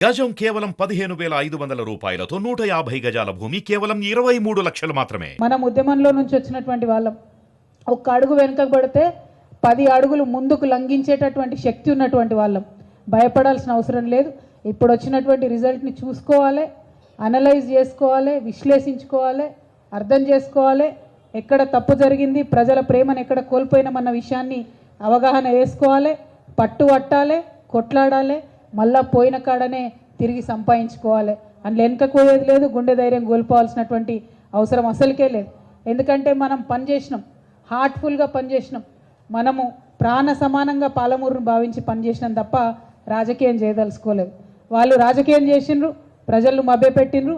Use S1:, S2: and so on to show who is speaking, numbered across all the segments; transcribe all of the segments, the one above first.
S1: గజం కేవలం 15,500 రూపాయలతో 150 గజాల భూమి కేవలం 23 లక్షలు మాత్రమే.
S2: మనం ఉద్యమంలో నుంచి వచ్చినటువంటి వాళ్ళం. ఒక్క అడుగు వెనుకకు పడితే 10 అడుగులు ముందుకు లంఘించేటటువంటి శక్తి ఉన్నటువంటి వాళ్ళం. భయపడాల్సిన అవసరం లేదు. ఇప్పుడు వచ్చినటువంటి రిజల్ట్ని చూసుకోవాలి, అనలైజ్ చేసుకోవాలి, విశ్లేషించుకోవాలి, అర్థం చేసుకోవాలి. ఎక్కడ తప్పు జరిగింది, ప్రజల ప్రేమను ఎక్కడ కోల్పోయినామన్న విషయాన్ని అవగాహన వేసుకోవాలి, పట్టు పట్టాలి, కొట్లాడాలి, మళ్ళా పోయిన కాడనే తిరిగి సంపాదించుకోవాలి. అందులో వెనుకపోయేది లేదు, గుండె ధైర్యం కోల్పోవాల్సినటువంటి అవసరం అసలుకే లేదు. ఎందుకంటే మనం పనిచేసినాం, హార్ట్ఫుల్గా పనిచేసినాం, మనము ప్రాణ సమానంగా పాలమూరును భావించి పనిచేసినాం తప్ప రాజకీయం చేయదలుచుకోలేదు. వాళ్ళు రాజకీయం చేసిండ్రు, ప్రజలను మభ్యపెట్టిండ్రు,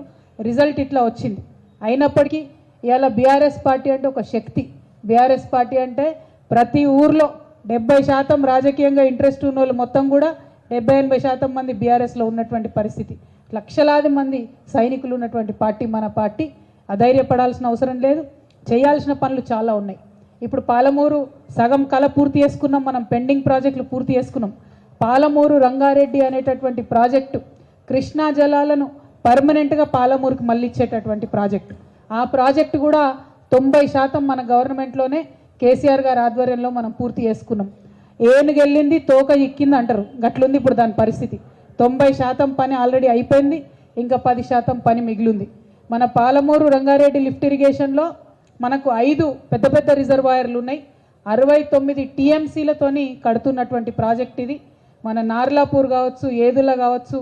S2: రిజల్ట్ ఇట్లా వచ్చింది. అయినప్పటికీ ఇవాళ బీఆర్ఎస్ పార్టీ అంటే ఒక శక్తి. బీఆర్ఎస్ పార్టీ అంటే ప్రతి ఊర్లో 70% రాజకీయంగా ఇంట్రెస్ట్ ఉన్న వాళ్ళు మొత్తం కూడా 70-80% మంది బీఆర్ఎస్లో ఉన్నటువంటి పరిస్థితి. లక్షలాది మంది సైనికులు ఉన్నటువంటి పార్టీ మన పార్టీ. అధైర్యపడాల్సిన అవసరం లేదు. చేయాల్సిన పనులు చాలా ఉన్నాయి. ఇప్పుడు పాలమూరు సగం కళ పూర్తి చేసుకున్నాం, మనం పెండింగ్ ప్రాజెక్టులు పూర్తి చేసుకున్నాం. పాలమూరు రంగారెడ్డి అనేటటువంటి ప్రాజెక్టు కృష్ణా జలాలను పర్మనెంట్గా పాలమూరుకి మళ్ళిచ్చేటటువంటి ప్రాజెక్టు. ఆ ప్రాజెక్టు కూడా 90% మన గవర్నమెంట్లోనే కేసీఆర్ గారి ఆధ్వర్యంలో మనం పూర్తి చేసుకున్నాం. ఏనుగెళ్ళింది తోక ఇక్కింది అంటారు, గట్లుంది ఇప్పుడు దాని పరిస్థితి. 90% పని ఆల్రెడీ అయిపోయింది, ఇంకా 10% పని మిగిలింది. మన పాలమూరు రంగారెడ్డి లిఫ్ట్ ఇరిగేషన్లో మనకు 5 పెద్ద పెద్ద రిజర్వాయర్లు ఉన్నాయి. 69 టీఎంసీలతోని కడుతున్నటువంటి ప్రాజెక్ట్ ఇది. మన నార్లాపూర్ కావచ్చు, ఏదుల కావచ్చు,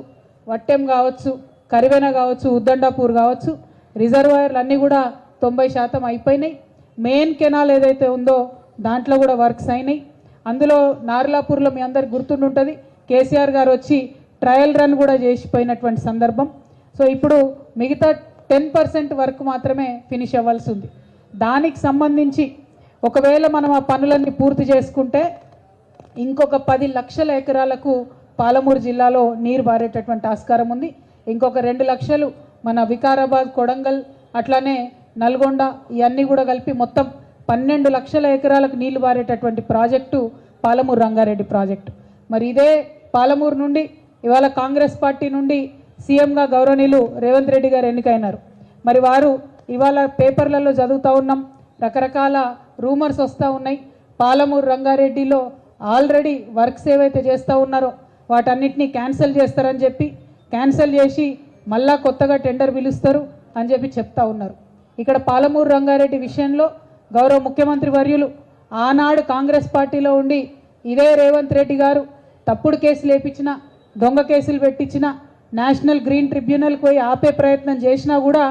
S2: వట్టెం కావచ్చు, కరివెన కావచ్చు, ఉద్దండాపూర్ కావచ్చు, రిజర్వాయర్లు అన్నీ కూడా 90% అయిపోయినాయి. మెయిన్ కెనాల్ ఏదైతే ఉందో దాంట్లో కూడా వర్క్స్ అయినాయి. అందులో నార్లాపూర్లో మీ అందరికి గుర్తుంటుంది, కేసీఆర్ గారు వచ్చి ట్రయల్ రన్ కూడా చేసిపోయినటువంటి సందర్భం. సో ఇప్పుడు మిగతా 10% వర్క్ మాత్రమే ఫినిష్ అవ్వాల్సి ఉంది. దానికి సంబంధించి ఒకవేళ మనం ఆ పనులన్నీ పూర్తి చేసుకుంటే ఇంకొక 10 లక్షల ఎకరాలకు పాలమూరు జిల్లాలో నీరు బారేటటువంటి ఆస్కారం ఉంది. ఇంకొక 2 లక్షలు మన వికారాబాద్, కొడంగల్, అట్లానే నల్గొండ ఇవన్నీ కూడా కలిపి మొత్తం 12 లక్షల ఎకరాలకు నీళ్లు బారేటటువంటి ప్రాజెక్టు పాలమూరు రంగారెడ్డి ప్రాజెక్టు. మరి ఇదే పాలమూరు నుండి ఇవాళ కాంగ్రెస్ పార్టీ నుండి సీఎంగా గౌరవనీయులు రేవంత్ రెడ్డి గారు ఎన్నికైనారు. మరి వారు ఇవాళ పేపర్లలో చదువుతూ ఉన్నాం, రకరకాల రూమర్స్ వస్తూ ఉన్నాయి. పాలమూరు రంగారెడ్డిలో ఆల్రెడీ వర్క్స్ ఏవైతే చేస్తూ ఉన్నారో వాటన్నిటినీ క్యాన్సిల్ చేస్తారని చెప్పి, క్యాన్సిల్ చేసి మళ్ళా కొత్తగా టెండర్ పిలుస్తారు అని చెప్పి చెప్తా ఉన్నారు. ఇక్కడ పాలమూరు రంగారెడ్డి విషయంలో గౌరవ ముఖ్యమంత్రి వర్యులు ఆనాడు కాంగ్రెస్ పార్టీలో ఉండి ఇదే రేవంత్ రెడ్డి గారు తప్పుడు కేసులు వేపించిన, దొంగ కేసులు పెట్టించిన, నేషనల్ గ్రీన్ ట్రిబ్యునల్కి పోయి ఆపే ప్రయత్నం చేసినా కూడా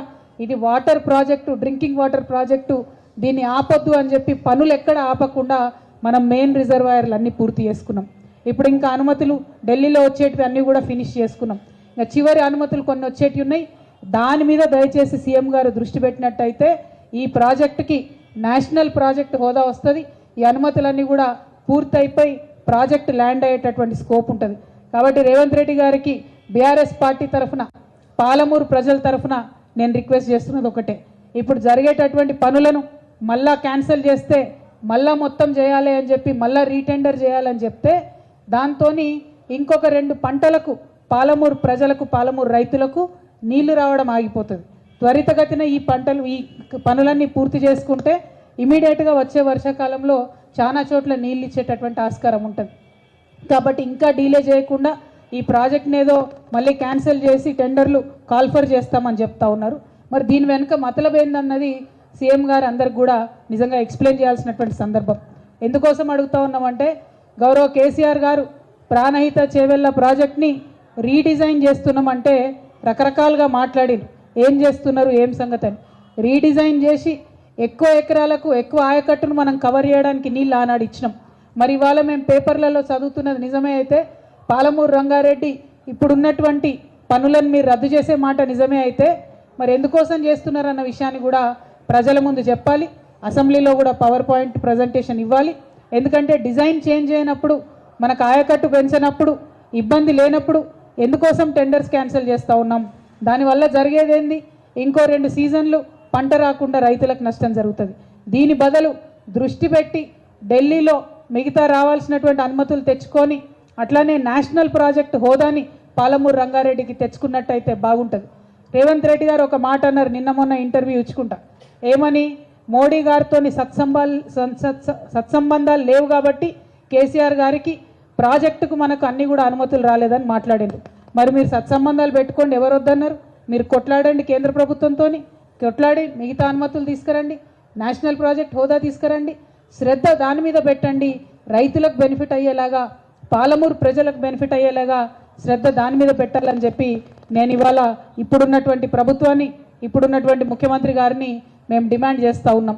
S2: ఇది water project, drinking water project, దీన్ని ఆపొద్దు అని చెప్పి పనులు ఎక్కడ ఆపకుండా మనం మెయిన్ రిజర్వాయర్లు అన్నీ పూర్తి చేసుకున్నాం. ఇప్పుడు ఇంకా అనుమతులు ఢిల్లీలో వచ్చేటివి అన్నీ కూడా ఫినిష్ చేసుకున్నాం. ఇంకా చివరి అనుమతులు కొన్ని వచ్చేటివి ఉన్నాయి. దాని మీద దయచేసి సీఎం గారు దృష్టి పెట్టినట్టయితే ఈ ప్రాజెక్టుకి నేషనల్ ప్రాజెక్ట్ హోదా వస్తుంది. ఈ అనుమతులన్నీ కూడా పూర్తయిపోయి ప్రాజెక్ట్ ల్యాండ్ అయ్యేటటువంటి స్కోప్ ఉంటుంది. కాబట్టి రేవంత్ రెడ్డి గారికి బీఆర్ఎస్ పార్టీ తరఫున, పాలమూరు ప్రజల తరఫున నేను రిక్వెస్ట్ చేస్తున్నది ఒకటే, ఇప్పుడు జరిగేటటువంటి పనులను మళ్ళా క్యాన్సిల్ చేస్తే మళ్ళా మొత్తం చేయాలి అని చెప్పి మళ్ళా రీటెండర్ చేయాలని చెప్తే దాంతో ఇంకొక 2 పంటలకు పాలమూరు ప్రజలకు, పాలమూరు రైతులకు నీళ్లు రావడం ఆగిపోతుంది. త్వరితగతిన ఈ పనులన్నీ పూర్తి చేసుకుంటే ఇమీడియట్గా వచ్చే వర్షాకాలంలో చాలా చోట్ల నీళ్ళు ఇచ్చేటటువంటి ఆస్కారం ఉంటుంది. కాబట్టి ఇంకా డీలే చేయకుండా ఈ ప్రాజెక్ట్ని ఏదో మళ్ళీ క్యాన్సిల్ చేసి టెండర్లు కాల్ఫర్ చేస్తామని చెప్తా ఉన్నారు. మరి దీని వెనుక మతలబ్ ఏందన్నది సీఎం గారు అందరికి కూడా నిజంగా ఎక్స్ప్లెయిన్ చేయాల్సినటువంటి సందర్భం. ఎందుకోసం అడుగుతా ఉన్నామంటే గౌరవ కేసీఆర్ గారు ప్రాణహిత చేవెళ్ళ ప్రాజెక్ట్ని రీడిజైన్ చేస్తున్నామంటే రకరకాలుగా మాట్లాడిరు, ఏం చేస్తున్నారు, ఏం సంగతి అని. రీడిజైన్ చేసి ఎక్కువ ఎకరాలకు ఎక్కువ ఆయకట్టును మనం కవర్ చేయడానికి నీళ్ళు ఆనాడు ఇచ్చినాం. మరి ఇవాళ మేము పేపర్లలో చదువుతున్నది నిజమే అయితే పాలమూరు రంగారెడ్డి ఇప్పుడున్నటువంటి పనులను మీరు రద్దు చేసే మాట నిజమే అయితే మరి ఎందుకోసం చేస్తున్నారన్న విషయాన్ని కూడా ప్రజల ముందు చెప్పాలి. అసెంబ్లీలో కూడా పవర్ పాయింట్ ప్రజెంటేషన్ ఇవ్వాలి. ఎందుకంటే డిజైన్ చేంజ్ అయినప్పుడు, మనకు ఆయకట్టు పెంచినప్పుడు, ఇబ్బంది లేనప్పుడు ఎందుకోసం టెండర్స్ క్యాన్సిల్ చేస్తూ ఉన్నాం? దానివల్ల జరిగేదేంది? ఇంకో 2 సీజన్లు పంట రాకుండా రైతులకు నష్టం జరుగుతుంది. దీని బదులు దృష్టి పెట్టి ఢిల్లీలో మిగతా రావాల్సినటువంటి అనుమతులు తెచ్చుకొని అట్లానే నేషనల్ ప్రాజెక్ట్ హోదాని పాలమూరు రంగారెడ్డికి తెచ్చుకున్నట్టయితే బాగుంటుంది. రేవంత్ రెడ్డి గారు ఒక మాట అన్నారు నిన్న మొన్న ఇంటర్వ్యూ ఇచ్చుకుంటా, ఏమని, మోడీ గారితో సత్సంబంధాలు లేవు కాబట్టి కేసీఆర్ గారికి ప్రాజెక్టుకు మనకు అన్ని కూడా అనుమతులు రాలేదని మాట్లాడింది. మరి మీరు సత్సంబంధాలు పెట్టుకోండి, ఎవరు వద్దన్నారు? మీరు కొట్లాడండి, కేంద్ర ప్రభుత్వంతో కొట్లాడి మిగతా అనుమతులు తీసుకురండి, నేషనల్ ప్రాజెక్ట్ హోదా తీసుకురండి, శ్రద్ధ దాని మీద పెట్టండి. రైతులకు బెనిఫిట్ అయ్యేలాగా, పాలమూరు ప్రజలకు బెనిఫిట్ అయ్యేలాగా శ్రద్ధ దాని మీద పెట్టాలని చెప్పి నేను ఇవాళ ఇప్పుడున్నటువంటి ప్రభుత్వాన్ని, ఇప్పుడున్నటువంటి ముఖ్యమంత్రి గారిని మేము డిమాండ్ చేస్తూ ఉన్నాం.